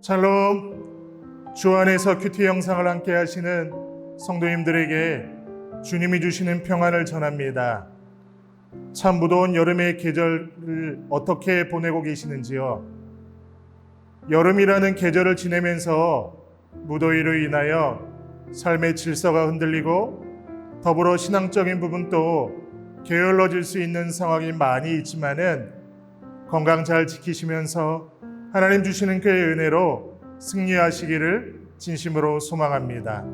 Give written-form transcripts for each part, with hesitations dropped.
샬롬. 주 안에서 큐티 영상을 함께 하시는 성도님들에게 주님이 주시는 평안을 전합니다. 참 무더운 여름의 계절을 어떻게 보내고 계시는지요? 여름이라는 계절을 지내면서 무더위로 인하여 삶의 질서가 흔들리고 더불어 신앙적인 부분도 게을러질 수 있는 상황이 많이 있지만은 건강 잘 지키시면서 하나님 주시는 그의 은혜로 승리하시기를 진심으로 소망합니다.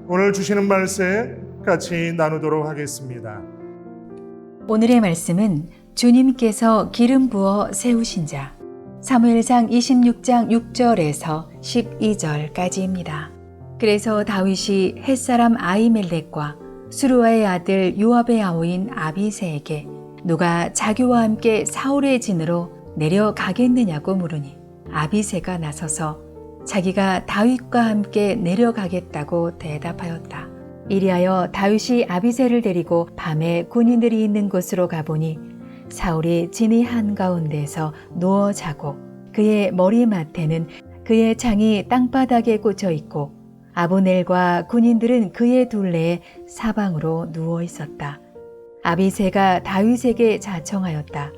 오늘 주시는 말씀 같이 나누도록 하겠습니다. 오늘의 말씀은 주님께서 기름 부어 세우신 자, 사무엘상 26장 6절에서 12절까지입니다. 그래서 다윗이 햇사람 아히멜렉과 수루아의 아들 요압의 아우인 아비새에게 누가 자기와 함께 사울의 진으로 내려가겠느냐고 물으니 아비새가 나서서 자기가 다윗과 함께 내려가겠다고 대답하였다. 이리하여 다윗이 아비새를 데리고 밤에 군인들이 있는 곳으로 가보니 사울이 진의 한가운데에서 누워 자고 그의 머리맡에는 그의 창이 땅바닥에 꽂혀 있고 아브넬과 군인들은 그의 둘레에 사방으로 누워 있었다. 아비새가 다윗에게 자청하였다.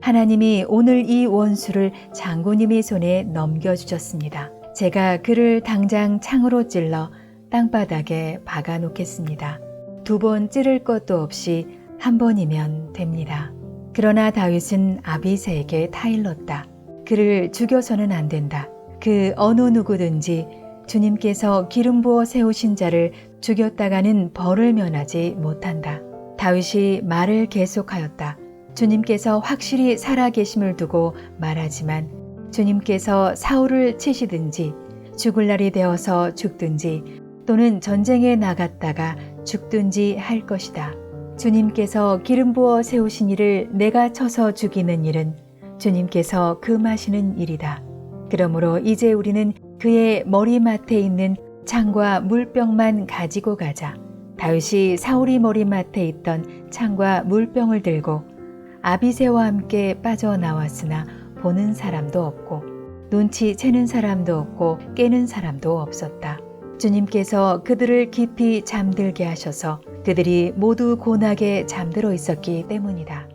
하나님이 오늘 이 원수를 장군님의 손에 넘겨주셨습니다. 제가 그를 당장 창으로 찔러 땅바닥에 박아 놓겠습니다. 2번 찌를 것도 없이 한 번이면 됩니다. 그러나 다윗은 아비새에게 타일렀다. 그를 죽여서는 안 된다. 그 어느 누구든지 주님께서 기름 부어 세우신 자를 죽였다가는 벌을 면하지 못한다. 다윗이 말을 계속하였다. 주님께서 확실히 살아계심을 두고 말하지만 주님께서 사울을 치시든지 죽을 날이 되어서 죽든지 또는 전쟁에 나갔다가 죽든지 할 것이다. 주님께서 기름 부어 세우신 이를 내가 쳐서 죽이는 일은 주님께서 금하시는 일이다. 그러므로 이제 우리는 그의 머리맡에 있는 창과 물병만 가지고 가자. 다윗이 사울이 머리맡에 있던 창과 물병을 들고 아비새와 함께 빠져나왔으나 보는 사람도 없고 눈치 채는 사람도 없고 깨는 사람도 없었다. 주님께서 그들을 깊이 잠들게 하셔서 그들이 모두 곤하게 잠들어 있었기 때문이다.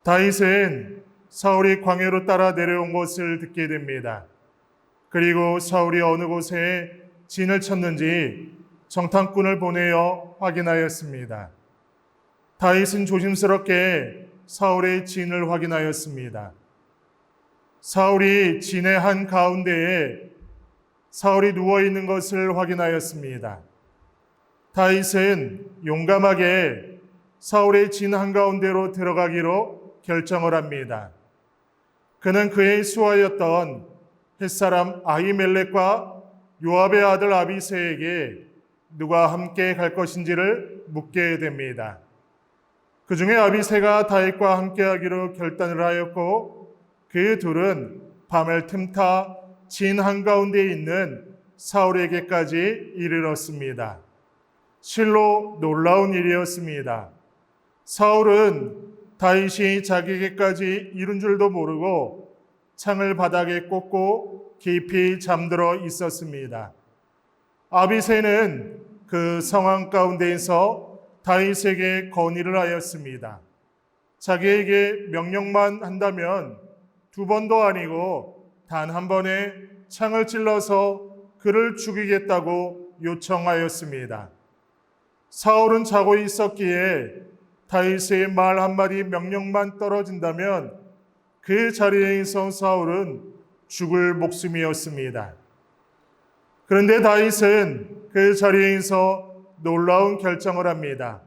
다윗은 사울이 광야로 따라 내려온 것을 듣게 됩니다. 그리고 사울이 어느 곳에 진을 쳤는지 정탐꾼을 보내어 확인하였습니다. 다윗은 조심스럽게 사울의 진을 확인하였습니다. 사울이 진의 한 가운데에 사울이 누워있는 것을 확인하였습니다. 다윗은 용감하게 사울의 진 한가운데로 들어가기로 결정을 합니다. 그는 그의 수하였던 햇사람 아히멜렉과 요압의 아들 아비새에게 누가 함께 갈 것인지를 묻게 됩니다. 그 중에 아비새가 다윗과 함께하기로 결단을 하였고 그 둘은 밤을 틈타 진 한가운데 있는 사울에게까지 이르렀습니다. 실로 놀라운 일이었습니다. 사울은 다윗이 자기에게까지 이른 줄도 모르고 창을 바닥에 꽂고 깊이 잠들어 있었습니다. 아비새는 그 상황 가운데에서 다윗에게 건의를 하였습니다. 자기에게 명령만 한다면 2번도 아니고 단 한 번에 창을 찔러서 그를 죽이겠다고 요청하였습니다. 사울은 자고 있었기에 다윗의 말 한마디 명령만 떨어진다면 그 자리에서 사울은 죽을 목숨이었습니다. 그런데 다윗은 그 자리에서 놀라운 결정을 합니다.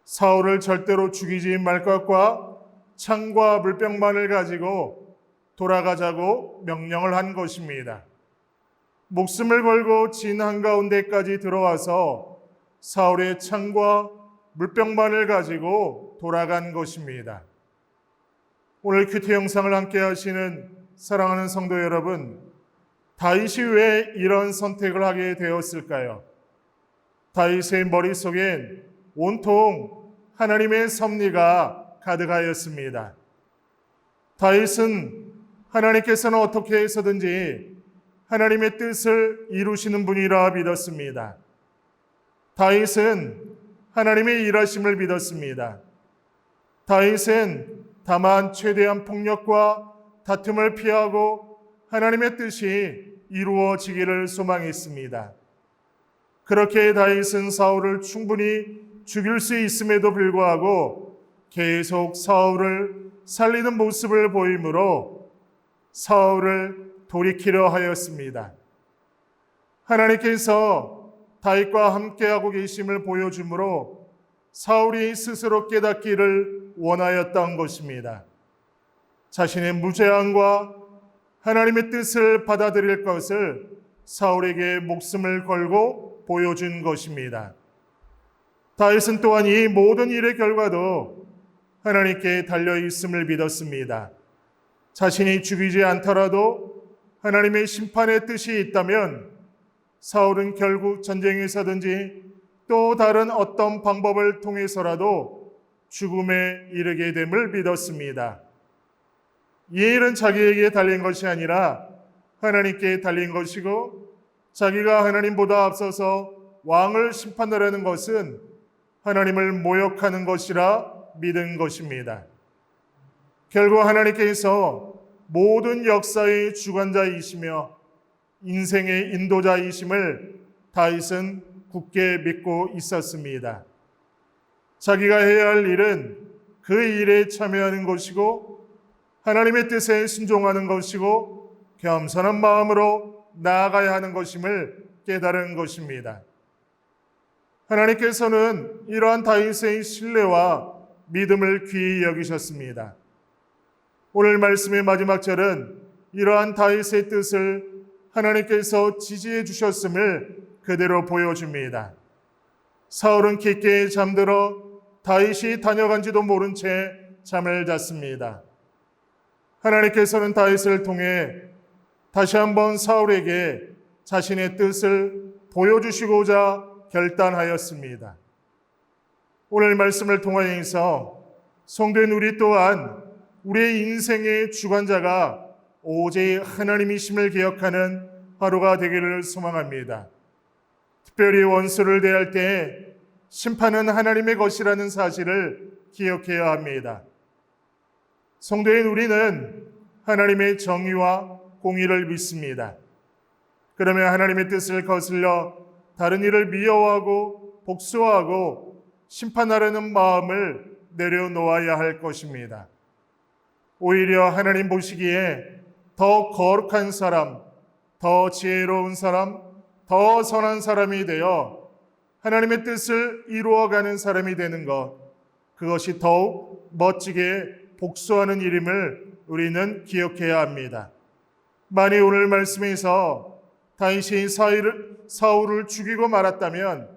사울을 절대로 죽이지 말 것과 창과 물병만을 가지고 돌아가자고 명령을 한 것입니다. 목숨을 걸고 진 한가운데까지 들어와서 사울의 창과 물병만을 가지고 돌아간 것입니다. 오늘 큐티 영상을 함께 하시는 사랑하는 성도 여러분, 다윗이 왜 이런 선택을 하게 되었을까요? 다윗의 머릿속엔 온통 하나님의 섭리가 가득하였습니다. 다윗은 하나님께서는 어떻게 해서든지 하나님의 뜻을 이루시는 분이라 믿었습니다. 다윗은 하나님의 일하심을 믿었습니다. 다윗은 다만 최대한 폭력과 다툼을 피하고 하나님의 뜻이 이루어지기를 소망했습니다. 그렇게 다윗은 사울을 충분히 죽일 수 있음에도 불구하고 계속 사울을 살리는 모습을 보이므로 사울을 돌이키려 하였습니다. 하나님께서 다윗과 함께하고 계심을 보여주므로 사울이 스스로 깨닫기를 원하였던 것입니다. 자신의 무죄함과 하나님의 뜻을 받아들일 것을 사울에게 목숨을 걸고 보여준 것입니다. 다윗은 또한 이 모든 일의 결과도 하나님께 달려 있음을 믿었습니다. 자신이 죽이지 않더라도 하나님의 심판의 뜻이 있다면 사울은 결국 전쟁에서든지 또 다른 어떤 방법을 통해서라도 죽음에 이르게 됨을 믿었습니다. 이 일은 자기에게 달린 것이 아니라 하나님께 달린 것이고, 자기가 하나님보다 앞서서 왕을 심판하려는 것은 하나님을 모욕하는 것이라 믿은 것입니다. 결국 하나님께서 모든 역사의 주관자이시며 인생의 인도자이심을 다윗은 굳게 믿고 있었습니다. 자기가 해야 할 일은 그 일에 참여하는 것이고 하나님의 뜻에 순종하는 것이고 겸손한 마음으로 나아가야 하는 것임을 깨달은 것입니다. 하나님께서는 이러한 다윗의 신뢰와 믿음을 귀히 여기셨습니다. 오늘 말씀의 마지막 절은 이러한 다윗의 뜻을 하나님께서 지지해 주셨음을 그대로 보여줍니다. 사울은 깊게 잠들어 다윗이 다녀간지도 모른 채 잠을 잤습니다. 하나님께서는 다윗을 통해 다시 한번 사울에게 자신의 뜻을 보여주시고자 결단하였습니다. 오늘 말씀을 통하여서 성도인 우리 또한 우리의 인생의 주관자가 오직 하나님이심을 기억하는 하루가 되기를 소망합니다. 특별히 원수를 대할 때 심판은 하나님의 것이라는 사실을 기억해야 합니다. 성도인 우리는 하나님의 정의와 공의를 믿습니다. 그러면 하나님의 뜻을 거슬러 다른 이를 미워하고 복수하고 심판하려는 마음을 내려놓아야 할 것입니다. 오히려 하나님 보시기에 더 거룩한 사람, 더 지혜로운 사람, 더 선한 사람이 되어 하나님의 뜻을 이루어가는 사람이 되는 것, 그것이 더욱 멋지게 복수하는 일임을 우리는 기억해야 합니다. 만일 오늘 말씀에서 다윗이 사울을 죽이고 말았다면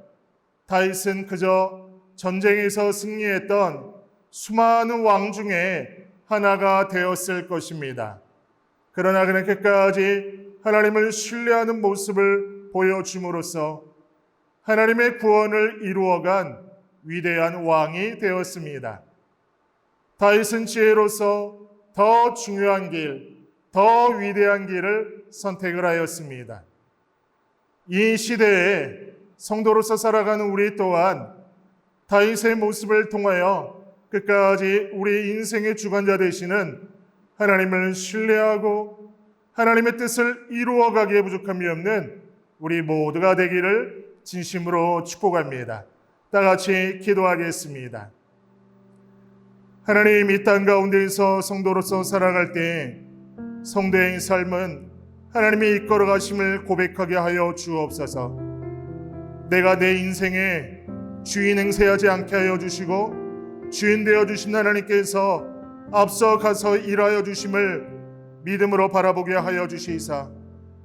다윗은 그저 전쟁에서 승리했던 수많은 왕 중에 하나가 되었을 것입니다. 그러나 그는 끝까지 하나님을 신뢰하는 모습을 보여줌으로써 하나님의 구원을 이루어간 위대한 왕이 되었습니다. 다윗은 지혜로서 더 중요한 길, 더 위대한 길을 선택을 하였습니다. 이 시대에 성도로서 살아가는 우리 또한 다윗의 모습을 통하여 끝까지 우리 인생의 주관자 되시는 하나님을 신뢰하고 하나님의 뜻을 이루어가기에 부족함이 없는 우리 모두가 되기를 진심으로 축복합니다. 다 같이 기도하겠습니다. 하나님, 이 땅 가운데에서 성도로서 살아갈 때 성도의 삶은 하나님의 이끌어 가심을 고백하게 하여 주옵소서. 내가 내 인생에 주인 행세하지 않게 하여 주시고 주인 되어 주신 하나님께서 앞서 가서 일하여 주심을 믿음으로 바라보게 하여 주시사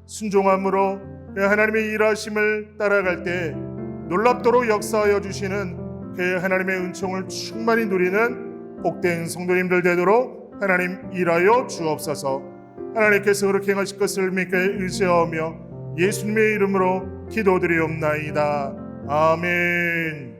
순종함으로 하나님의 일하심을 따라갈 때 놀랍도록 역사하여 주시는 그 하나님의 은총을 충만히 누리는 복된 성도님들 되도록 하나님 일하여 주옵소서. 하나님께서 그렇게 행하실 것을 믿게 의지하며 예수님의 이름으로 기도드리옵나이다. 아멘.